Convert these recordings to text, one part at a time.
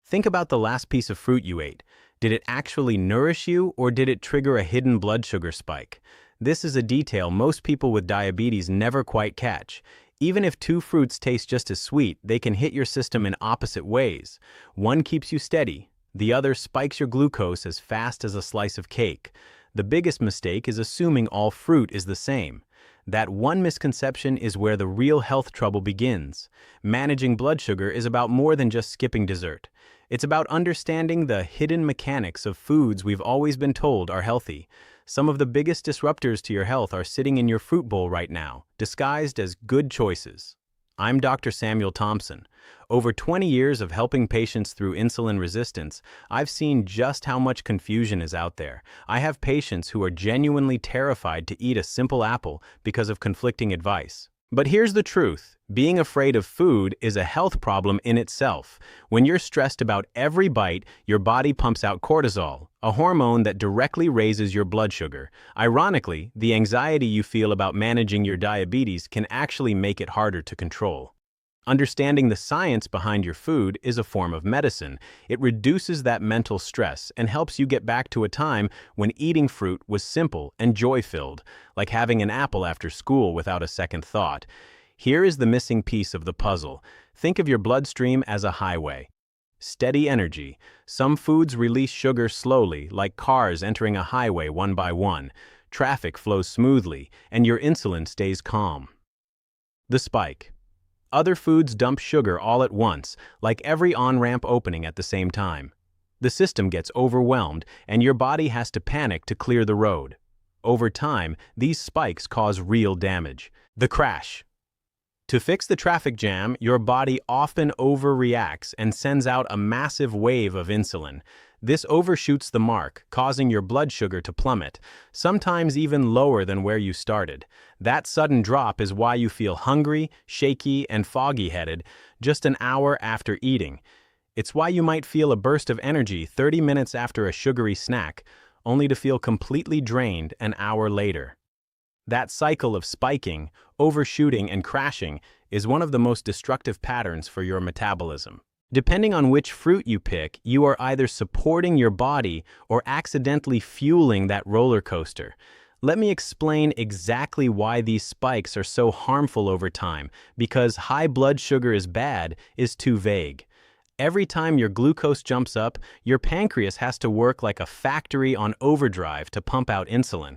Think about the last piece of fruit you ate. Did it actually nourish you, or did it trigger a hidden blood sugar spike? This is a detail most people with diabetes never quite catch. Even if two fruits taste just as sweet, they can hit your system in opposite ways. One keeps you steady, the other spikes your glucose as fast as a slice of cake. The biggest mistake is assuming all fruit is the same. That one misconception is where the real health trouble begins. Managing blood sugar is about more than just skipping dessert. It's about understanding the hidden mechanics of foods we've always been told are healthy. Some of the biggest disruptors to your health are sitting in your fruit bowl right now, disguised as good choices. I'm Dr. Samuel Thompson. Over 20 years of helping patients through insulin resistance, I've seen just how much confusion is out there. I have patients who are genuinely terrified to eat a simple apple because of conflicting advice. But here's the truth. Being afraid of food is a health problem in itself. When you're stressed about every bite, your body pumps out cortisol, a hormone that directly raises your blood sugar. Ironically, the anxiety you feel about managing your diabetes can actually make it harder to control. Understanding the science behind your food is a form of medicine. It reduces that mental stress and helps you get back to a time when eating fruit was simple and joy-filled, like having an apple after school without a second thought. Here is the missing piece of the puzzle. Think of your bloodstream as a highway. Steady energy. Some foods release sugar slowly, like cars entering a highway one by one. Traffic flows smoothly, and your insulin stays calm. The spike. Other foods dump sugar all at once, like every on-ramp opening at the same time. The system gets overwhelmed, and your body has to panic to clear the road. Over time, these spikes cause real damage. The crash. To fix the traffic jam, your body often overreacts and sends out a massive wave of insulin. This overshoots the mark, causing your blood sugar to plummet, sometimes even lower than where you started. That sudden drop is why you feel hungry, shaky, and foggy-headed just an hour after eating. It's why you might feel a burst of energy 30 minutes after a sugary snack, only to feel completely drained an hour later. That cycle of spiking, overshooting, and crashing is one of the most destructive patterns for your metabolism. Depending on which fruit you pick, you are either supporting your body or accidentally fueling that roller coaster. Let me explain exactly why these spikes are so harmful over time, because high blood sugar is bad is too vague. Every time your glucose jumps up, your pancreas has to work like a factory on overdrive to pump out insulin.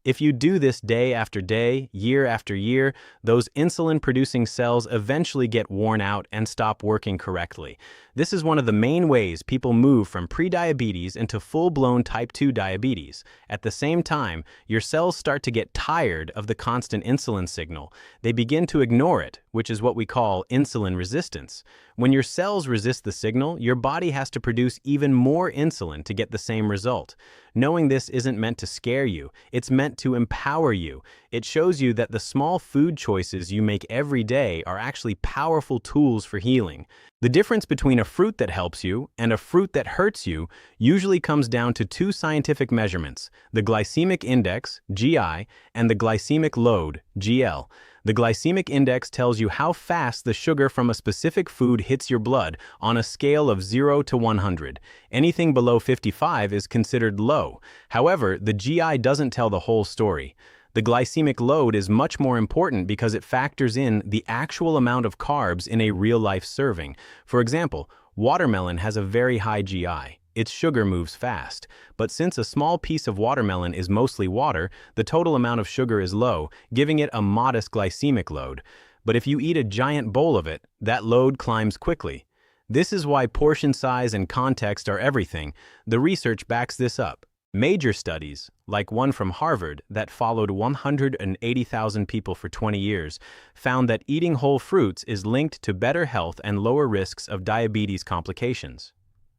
If you do this day after day, year after year, those insulin-producing cells eventually get worn out and stop working correctly. This is one of the main ways people move from prediabetes into full-blown type 2 diabetes. At the same time, your cells start to get tired of the constant insulin signal. They begin to ignore it, which is what we call insulin resistance. When your cells resist the signal, your body has to produce even more insulin to get the same result. Knowing this isn't meant to scare you, it's meant to empower you. It shows you that the small food choices you make every day are actually powerful tools for healing. The difference between a fruit that helps you and a fruit that hurts you usually comes down to two scientific measurements: the glycemic index, GI, and the glycemic load, GL. The glycemic index tells you how fast the sugar from a specific food hits your blood on a scale of 0 to 100. Anything below 55 is considered low. However, the GI doesn't tell the whole story. The glycemic load is much more important because it factors in the actual amount of carbs in a real-life serving. For example, watermelon has a very high GI. Its sugar moves fast. But since a small piece of watermelon is mostly water, the total amount of sugar is low, giving it a modest glycemic load. But if you eat a giant bowl of it, that load climbs quickly. This is why portion size and context are everything. The research backs this up. Major studies, like one from Harvard that followed 180,000 people for 20 years, found that eating whole fruits is linked to better health and lower risks of diabetes complications.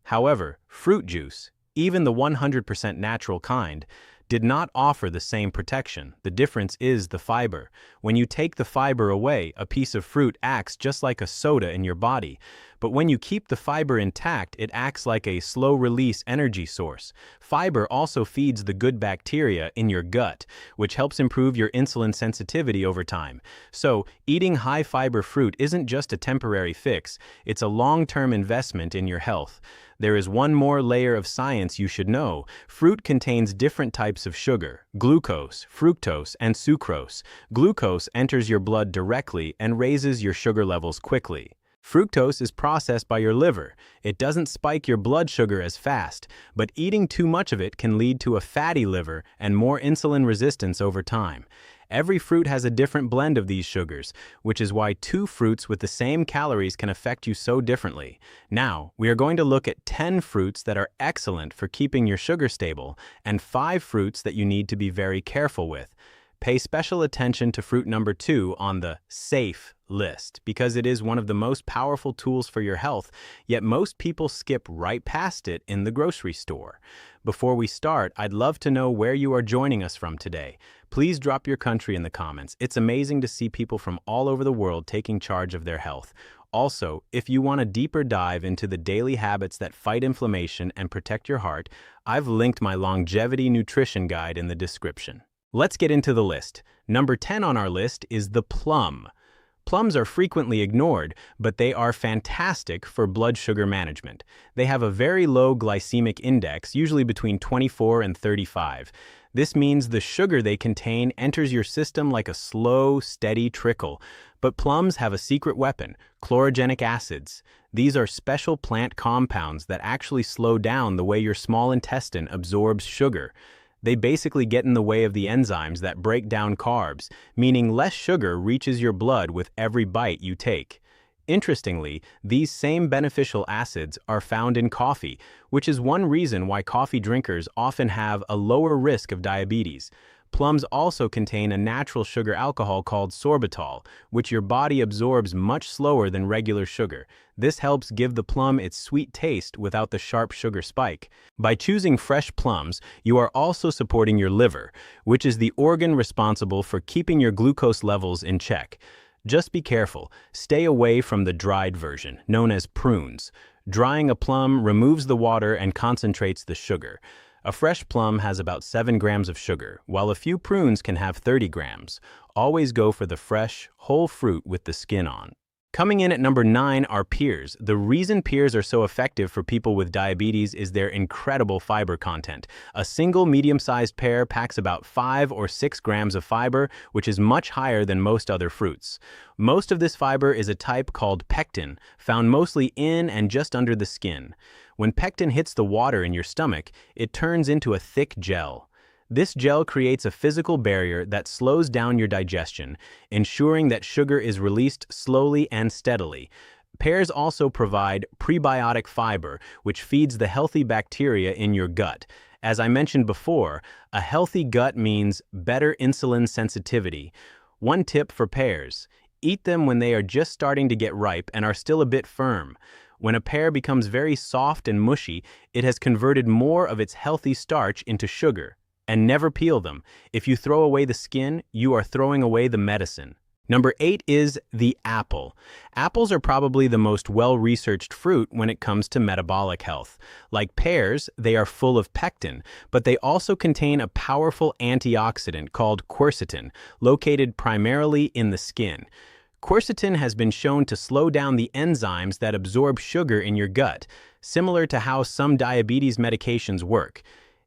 However, fruit juice, even the 100% natural kind, did not offer the same protection. The difference is the fiber. When you take the fiber away, a piece of fruit acts just like a soda in your body. but when you keep the fiber intact, it acts like a slow-release energy source. Fiber also feeds the good bacteria in your gut, which helps improve your insulin sensitivity over time. So, eating high-fiber fruit isn't just a temporary fix, it's a long-term investment in your health. There is one more layer of science you should know. Fruit contains different types of sugar: glucose, fructose, and sucrose. Glucose enters your blood directly and raises your sugar levels quickly. Fructose is processed by your liver. It doesn't spike your blood sugar as fast, but eating too much of it can lead to a fatty liver and more insulin resistance over time. Every fruit has a different blend of these sugars, which is why two fruits with the same calories can affect you so differently. Now, we are going to look at 10 fruits that are excellent for keeping your sugar stable, and 5 fruits that you need to be very careful with. Pay special attention to fruit number 2 on the safe list, because it is one of the most powerful tools for your health, yet most people skip right past it in the grocery store. Before we start, I'd love to know where you are joining us from today. Please drop your country in the comments. It's amazing to see people from all over the world taking charge of their health. Also, if you want a deeper dive into the daily habits that fight inflammation and protect your heart, I've linked my longevity nutrition guide in the description. Let's get into the list. Number 10 on our list is the plum. Plums are frequently ignored, but they are fantastic for blood sugar management. They have a very low glycemic index, usually between 24 and 35. This means the sugar they contain enters your system like a slow, steady trickle. But plums have a secret weapon: chlorogenic acids. These are special plant compounds that actually slow down the way your small intestine absorbs sugar. They basically get in the way of the enzymes that break down carbs, meaning less sugar reaches your blood with every bite you take. Interestingly, these same beneficial acids are found in coffee, which is one reason why coffee drinkers often have a lower risk of diabetes. Plums also contain a natural sugar alcohol called sorbitol, which your body absorbs much slower than regular sugar. This helps give the plum its sweet taste without the sharp sugar spike. By choosing fresh plums, you are also supporting your liver, which is the organ responsible for keeping your glucose levels in check. Just be careful. Stay away from the dried version, known as prunes. Drying a plum removes the water and concentrates the sugar. A fresh plum has about 7 grams of sugar, while a few prunes can have 30 grams. Always go for the fresh, whole fruit with the skin on. Coming in at number 9 are pears. The reason pears are so effective for people with diabetes is their incredible fiber content. A single medium-sized pear packs about 5 or 6 grams of fiber, which is much higher than most other fruits. Most of this fiber is a type called pectin, found mostly in and just under the skin. When pectin hits the water in your stomach, it turns into a thick gel. This gel creates a physical barrier that slows down your digestion, ensuring that sugar is released slowly and steadily. Pears also provide prebiotic fiber, which feeds the healthy bacteria in your gut. As I mentioned before, a healthy gut means better insulin sensitivity. One tip for pears: eat them when they are just starting to get ripe and are still a bit firm. When a pear becomes very soft and mushy, it has converted more of its healthy starch into sugar. And never peel them. If you throw away the skin, you are throwing away the medicine. Number 8 is the apple. Apples are probably the most well-researched fruit when it comes to metabolic health. Like pears, they are full of pectin, but they also contain a powerful antioxidant called quercetin, located primarily in the skin. Quercetin has been shown to slow down the enzymes that absorb sugar in your gut, similar to how some diabetes medications work.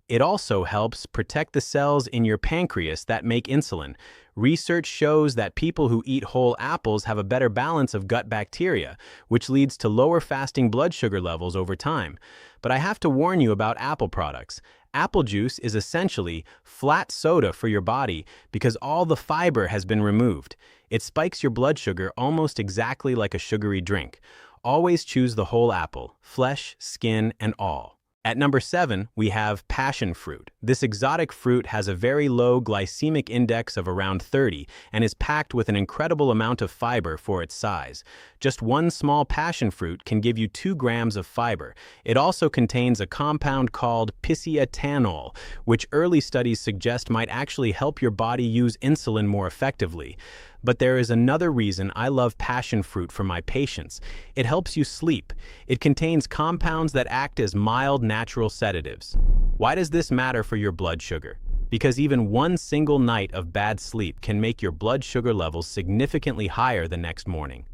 It also helps protect the cells in your pancreas that make insulin. Research shows that people who eat whole apples have a better balance of gut bacteria, which leads to lower fasting blood sugar levels over time. But I have to warn you about apple products. Apple juice is essentially flat soda for your body because all the fiber has been removed. It spikes your blood sugar almost exactly like a sugary drink. Always choose the whole apple, flesh, skin, and all. At number 7, we have passion fruit. This exotic fruit has a very low glycemic index of around 30 and is packed with an incredible amount of fiber for its size. Just one small passion fruit can give you 2 grams of fiber. It also contains a compound called pisiatanol, which early studies suggest might actually help your body use insulin more effectively. But there is another reason I love passion fruit for my patients. It helps you sleep. It contains compounds that act as mild natural sedatives. Why does this matter for your blood sugar? Because even one single night of bad sleep can make your blood sugar levels significantly higher the next morning.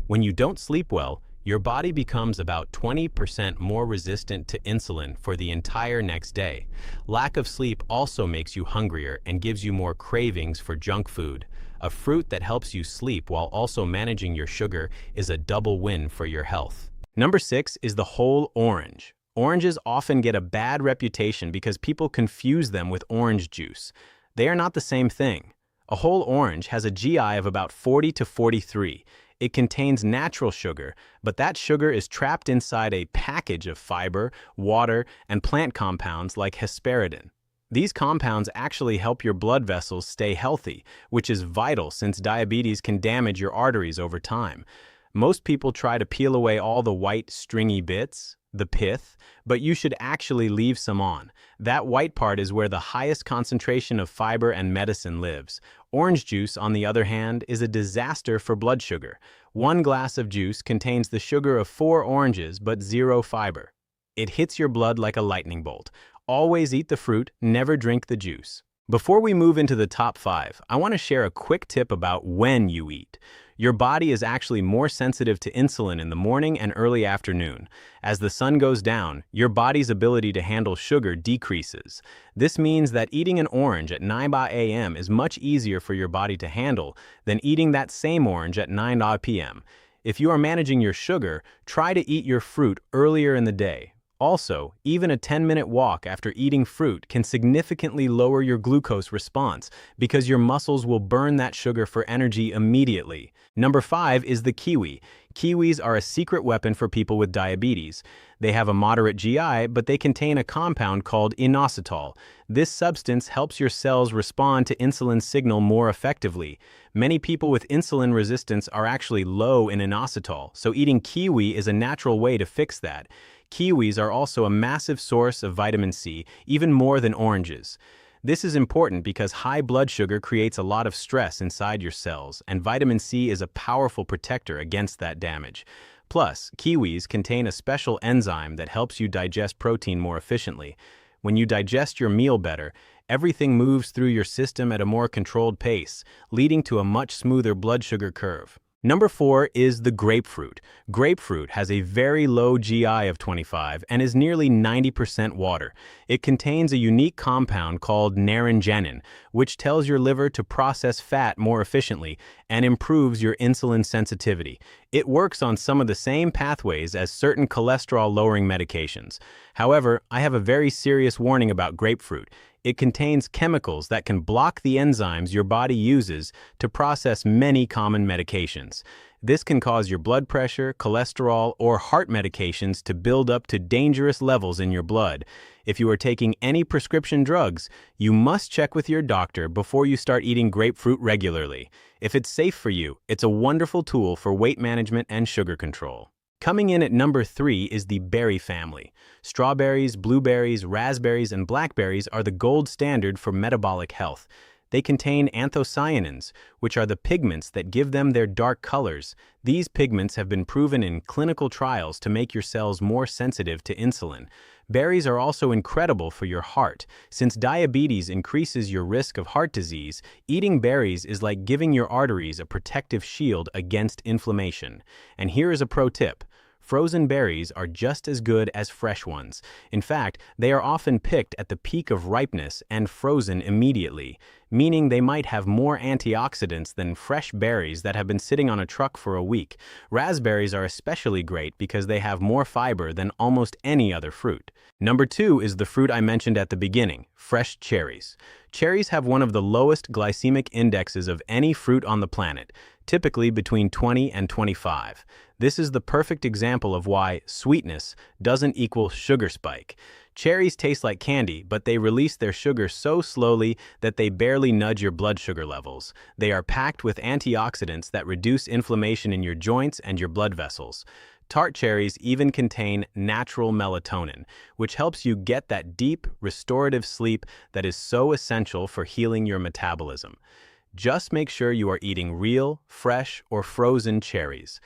When you don't sleep well, your body becomes about 20% more resistant to insulin for the entire next day. Lack of sleep also makes you hungrier and gives you more cravings for junk food. A fruit that helps you sleep while also managing your sugar is a double win for your health. Number 6 is the whole orange. Oranges often get a bad reputation because people confuse them with orange juice. They are not the same thing. A whole orange has a GI of about 40 to 43. It contains natural sugar, but that sugar is trapped inside a package of fiber, water, and plant compounds like hesperidin. These compounds actually help your blood vessels stay healthy, which is vital since diabetes can damage your arteries over time. Most people try to peel away all the white, stringy bits, the pith, but you should actually leave some on. That white part is where the highest concentration of fiber and medicine lives. Orange juice, on the other hand, is a disaster for blood sugar. One glass of juice contains the sugar of 4 oranges but 0 fiber. It hits your blood like a lightning bolt. Always eat the fruit, never drink the juice. Before we move into the top 5, I want to share a quick tip about when you eat. Your body is actually more sensitive to insulin in the morning and early afternoon. As the sun goes down, your body's ability to handle sugar decreases. This means that eating an orange at 9 a.m. is much easier for your body to handle than eating that same orange at 9 p.m. If you are managing your sugar, try to eat your fruit earlier in the day. Also, even a 10-minute walk after eating fruit can significantly lower your glucose response because your muscles will burn that sugar for energy immediately. Number 5 is the kiwi. Kiwis are a secret weapon for people with diabetes. They have a moderate GI, but they contain a compound called inositol. This substance helps your cells respond to insulin signal more effectively. Many people with insulin resistance are actually low in inositol, so eating kiwi is a natural way to fix that. Kiwis are also a massive source of vitamin C, even more than oranges. This is important because high blood sugar creates a lot of stress inside your cells, and vitamin C is a powerful protector against that damage. Plus, kiwis contain a special enzyme that helps you digest protein more efficiently. When you digest your meal better, everything moves through your system at a more controlled pace, leading to a much smoother blood sugar curve. Number 4 is the grapefruit. Grapefruit has a very low GI of 25 and is nearly 90% water. It contains a unique compound called naringenin, which tells your liver to process fat more efficiently and improves your insulin sensitivity. It works on some of the same pathways as certain cholesterol-lowering medications. However, I have a very serious warning about grapefruit. It contains chemicals that can block the enzymes your body uses to process many common medications. This can cause your blood pressure, cholesterol, or heart medications to build up to dangerous levels in your blood. If you are taking any prescription drugs, you must check with your doctor before you start eating grapefruit regularly. If it's safe for you, it's a wonderful tool for weight management and sugar control. Coming in at number 3 is the berry family. Strawberries, blueberries, raspberries, and blackberries are the gold standard for metabolic health. They contain anthocyanins, which are the pigments that give them their dark colors. These pigments have been proven in clinical trials to make your cells more sensitive to insulin. Berries are also incredible for your heart. Since diabetes increases your risk of heart disease, eating berries is like giving your arteries a protective shield against inflammation. And here is a pro tip. Frozen berries are just as good as fresh ones. In fact, they are often picked at the peak of ripeness and frozen immediately, meaning they might have more antioxidants than fresh berries that have been sitting on a truck for a week. Raspberries are especially great because they have more fiber than almost any other fruit. Number 2 is the fruit I mentioned at the beginning, fresh cherries. Cherries have one of the lowest glycemic indexes of any fruit on the planet, typically between 20 and 25. This is the perfect example of why sweetness doesn't equal sugar spike. Cherries taste like candy, but they release their sugar so slowly that they barely nudge your blood sugar levels. They are packed with antioxidants that reduce inflammation in your joints and your blood vessels. Tart cherries even contain natural melatonin, which helps you get that deep, restorative sleep that is so essential for healing your metabolism. Just make sure you are eating real, fresh, or frozen cherries.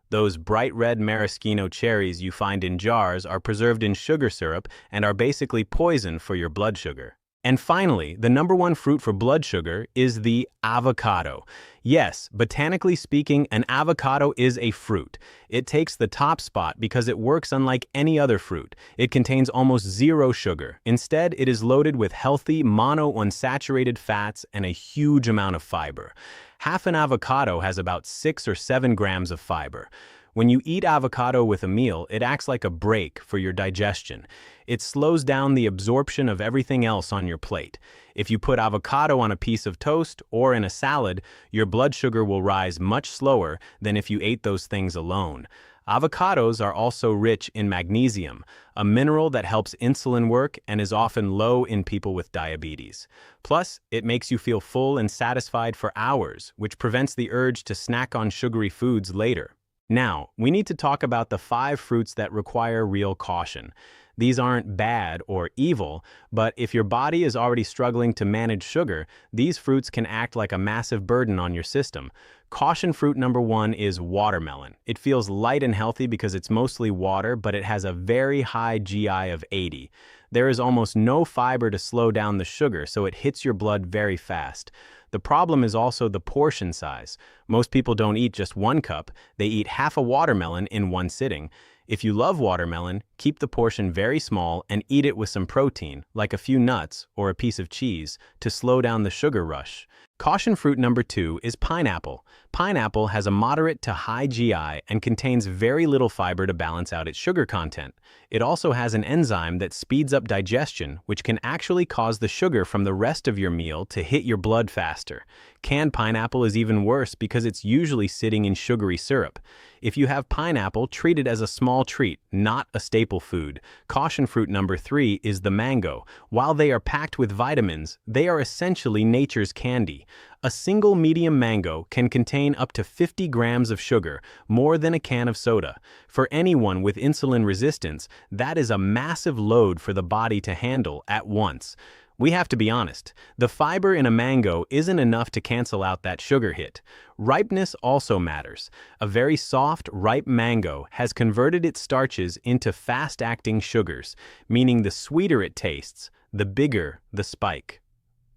Those bright red maraschino cherries you find in jars are preserved in sugar syrup and are basically poison for your blood sugar. And finally, the number one fruit for blood sugar is the avocado. Yes, botanically speaking, an avocado is a fruit. It takes the top spot because it works unlike any other fruit. It contains almost zero sugar. Instead, it is loaded with healthy monounsaturated fats and a huge amount of fiber. Half an avocado has about 6 or 7 grams of fiber. When you eat avocado with a meal, it acts like a brake for your digestion. It slows down the absorption of everything else on your plate. If you put avocado on a piece of toast or in a salad, your blood sugar will rise much slower than if you ate those things alone. Avocados are also rich in magnesium, a mineral that helps insulin work and is often low in people with diabetes. Plus, it makes you feel full and satisfied for hours, which prevents the urge to snack on sugary foods later. Now, we need to talk about the 5 fruits that require real caution. These aren't bad or evil, but if your body is already struggling to manage sugar, these fruits can act like a massive burden on your system. Caution fruit number 1 is watermelon. It feels light and healthy because it's mostly water, but it has a very high GI of 80. There is almost no fiber to slow down the sugar, so it hits your blood very fast. The problem is also the portion size. Most people don't eat just 1 cup, they eat half a watermelon in one sitting. If you love watermelon, keep the portion very small and eat it with some protein, like a few nuts or a piece of cheese, to slow down the sugar rush. Caution fruit number 2 is pineapple. Pineapple has a moderate to high GI and contains very little fiber to balance out its sugar content. It also has an enzyme that speeds up digestion, which can actually cause the sugar from the rest of your meal to hit your blood faster. Canned pineapple is even worse because it's usually sitting in sugary syrup. If you have pineapple, treat it as a small treat, not a staple food. Caution fruit number 3 is the mango. While they are packed with vitamins, they are essentially nature's candy. A single medium mango can contain up to 50 grams of sugar, more than a can of soda. For anyone with insulin resistance, that is a massive load for the body to handle at once. We have to be honest, the fiber in a mango isn't enough to cancel out that sugar hit. Ripeness also matters. A very soft, ripe mango has converted its starches into fast-acting sugars, meaning the sweeter it tastes, the bigger the spike.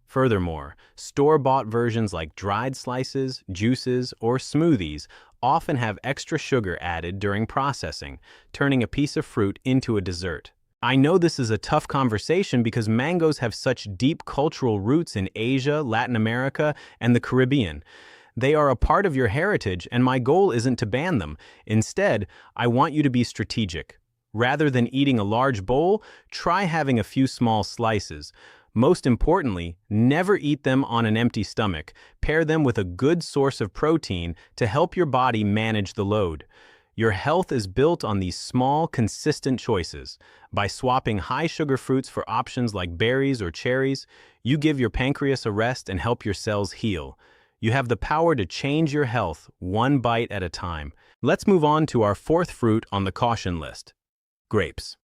Furthermore, store-bought versions like dried slices, juices, or smoothies often have extra sugar added during processing, turning a piece of fruit into a dessert. I know this is a tough conversation because mangoes have such deep cultural roots in Asia, Latin America, and the Caribbean. They are a part of your heritage, and my goal isn't to ban them. Instead, I want you to be strategic. Rather than eating a large bowl, try having a few small slices. Most importantly, never eat them on an empty stomach. Pair them with a good source of protein to help your body manage the load. Your health is built on these small, consistent choices. By swapping high-sugar fruits for options like berries or cherries, you give your pancreas a rest and help your cells heal. You have the power to change your health one bite at a time. Let's move on to our 4th fruit on the caution list: grapes.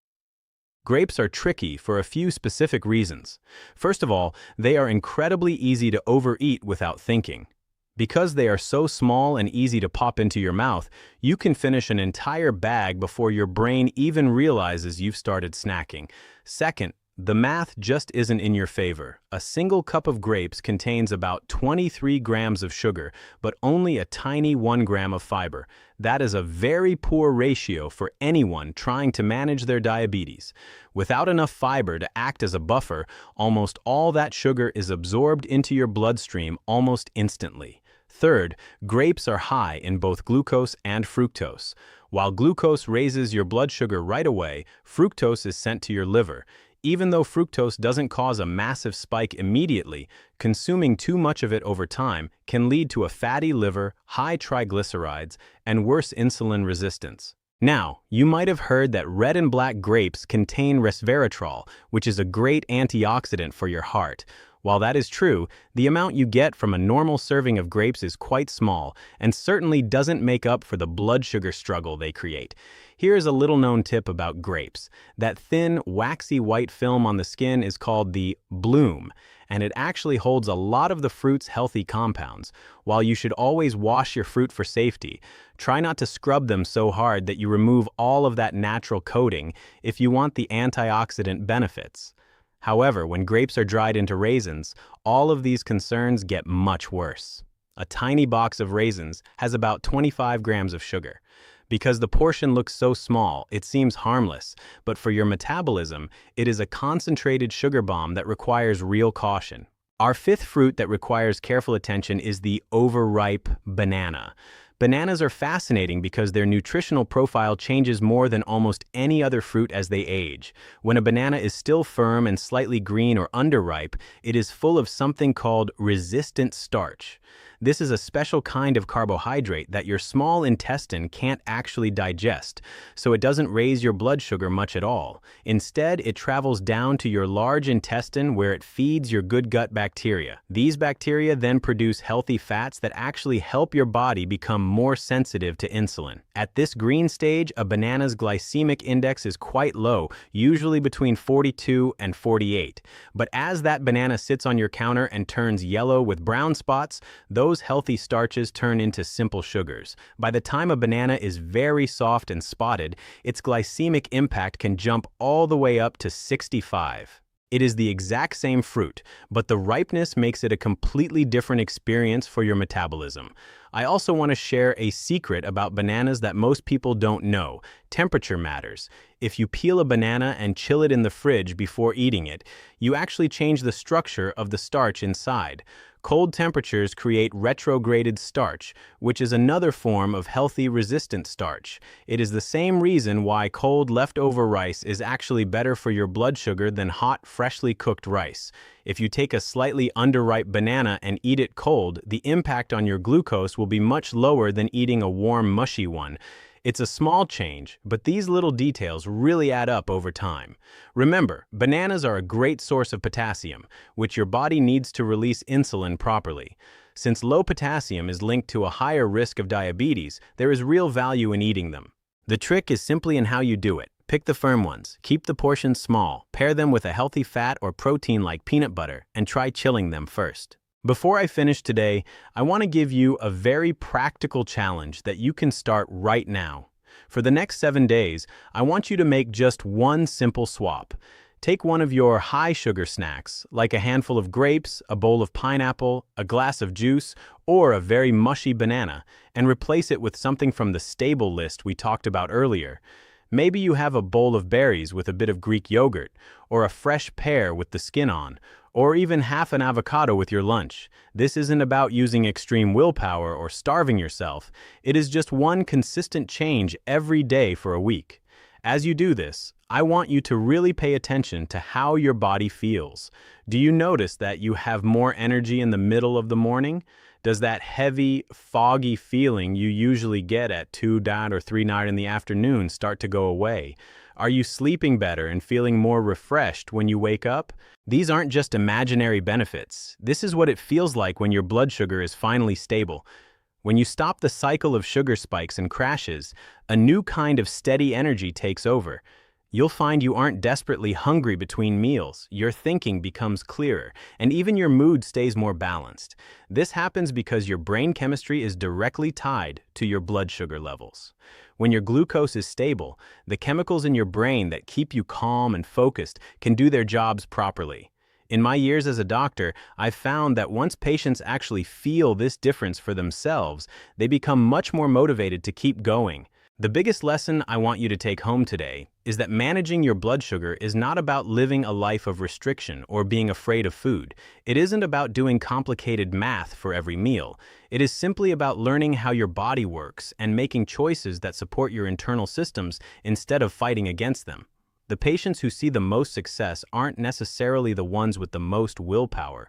Grapes are tricky for a few specific reasons. First of all, they are incredibly easy to overeat without thinking. Because they are so small and easy to pop into your mouth, you can finish an entire bag before your brain even realizes you've started snacking. Second, the math just isn't in your favor. A single cup of grapes contains about 23 grams of sugar, but only a tiny 1 gram of fiber. That is a very poor ratio for anyone trying to manage their diabetes. Without enough fiber to act as a buffer, almost all that sugar is absorbed into your bloodstream almost instantly. Third, grapes are high in both glucose and fructose. While glucose raises your blood sugar right away, fructose is sent to your liver. Even though fructose doesn't cause a massive spike immediately, consuming too much of it over time can lead to a fatty liver, high triglycerides, and worse insulin resistance. Now, you might have heard that red and black grapes contain resveratrol, which is a great antioxidant for your heart. While that is true, the amount you get from a normal serving of grapes is quite small and certainly doesn't make up for the blood sugar struggle they create. Here is a little-known tip about grapes. That thin, waxy white film on the skin is called the bloom, and it actually holds a lot of the fruit's healthy compounds. While you should always wash your fruit for safety, try not to scrub them so hard that you remove all of that natural coating if you want the antioxidant benefits. However, when grapes are dried into raisins, all of these concerns get much worse. A tiny box of raisins has about 25 grams of sugar. Because the portion looks so small, it seems harmless, but for your metabolism, it is a concentrated sugar bomb that requires real caution. Our fifth fruit that requires careful attention is the overripe banana. Bananas are fascinating because their nutritional profile changes more than almost any other fruit as they age. When a banana is still firm and slightly green or underripe, it is full of something called resistant starch. This is a special kind of carbohydrate that your small intestine can't actually digest, so it doesn't raise your blood sugar much at all. Instead, it travels down to your large intestine where it feeds your good gut bacteria. These bacteria then produce healthy fats that actually help your body become more sensitive to insulin. At this green stage, a banana's glycemic index is quite low, usually between 42 and 48. But as that banana sits on your counter and turns yellow with brown spots, those healthy starches turn into simple sugars. By the time a banana is very soft and spotted, its glycemic impact can jump all the way up to 65. It is the exact same fruit, but the ripeness makes it a completely different experience for your metabolism. I also want to share a secret about bananas that most people don't know. Temperature matters. If you peel a banana and chill it in the fridge before eating it, you actually change the structure of the starch inside. Cold temperatures create retrograded starch, which is another form of healthy resistant starch. It is the same reason why cold leftover rice is actually better for your blood sugar than hot, freshly cooked rice. If you take a slightly underripe banana and eat it cold, the impact on your glucose will be much lower than eating a warm, mushy one. It's a small change, but these little details really add up over time. Remember, bananas are a great source of potassium, which your body needs to release insulin properly. Since low potassium is linked to a higher risk of diabetes, there is real value in eating them. The trick is simply in how you do it. Pick the firm ones, keep the portions small, pair them with a healthy fat or protein like peanut butter, and try chilling them first. Before I finish today, I want to give you a very practical challenge that you can start right now. For the next 7 days, I want you to make just one simple swap. Take one of your high-sugar snacks, like a handful of grapes, a bowl of pineapple, a glass of juice, or a very mushy banana, and replace it with something from the stable list we talked about earlier. Maybe you have a bowl of berries with a bit of Greek yogurt, or a fresh pear with the skin on, or even half an avocado with your lunch. This isn't about using extreme willpower or starving yourself. It is just one consistent change every day for a week. As you do this, I want you to really pay attention to how your body feels. Do you notice that you have more energy in the middle of the morning? Does that heavy, foggy feeling you usually get at 2 or 3 in the afternoon start to go away? Are you sleeping better and feeling more refreshed when you wake up? These aren't just imaginary benefits. This is what it feels like when your blood sugar is finally stable. When you stop the cycle of sugar spikes and crashes, a new kind of steady energy takes over. You'll find you aren't desperately hungry between meals, your thinking becomes clearer, and even your mood stays more balanced. This happens because your brain chemistry is directly tied to your blood sugar levels. When your glucose is stable, the chemicals in your brain that keep you calm and focused can do their jobs properly. In my years as a doctor, I've found that once patients actually feel this difference for themselves, they become much more motivated to keep going. The biggest lesson I want you to take home today is that managing your blood sugar is not about living a life of restriction or being afraid of food. It isn't about doing complicated math for every meal. It is simply about learning how your body works and making choices that support your internal systems instead of fighting against them. The patients who see the most success aren't necessarily the ones with the most willpower.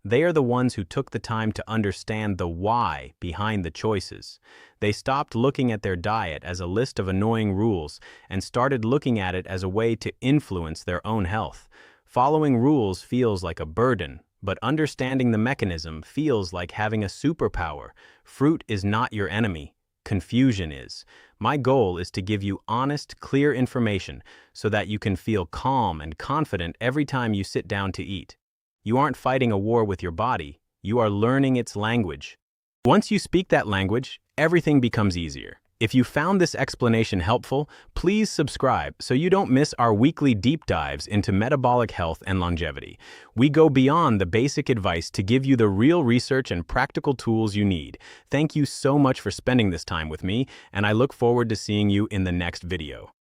They are the ones who took the time to understand the why behind the choices. They stopped looking at their diet as a list of annoying rules and started looking at it as a way to influence their own health. Following rules feels like a burden, but understanding the mechanism feels like having a superpower. Fruit is not your enemy. Confusion is. My goal is to give you honest, clear information so that you can feel calm and confident every time you sit down to eat. You aren't fighting a war with your body, you are learning its language. Once you speak that language, everything becomes easier. If you found this explanation helpful, please subscribe so you don't miss our weekly deep dives into metabolic health and longevity. We go beyond the basic advice to give you the real research and practical tools you need. Thank you so much for spending this time with me, and I look forward to seeing you in the next video.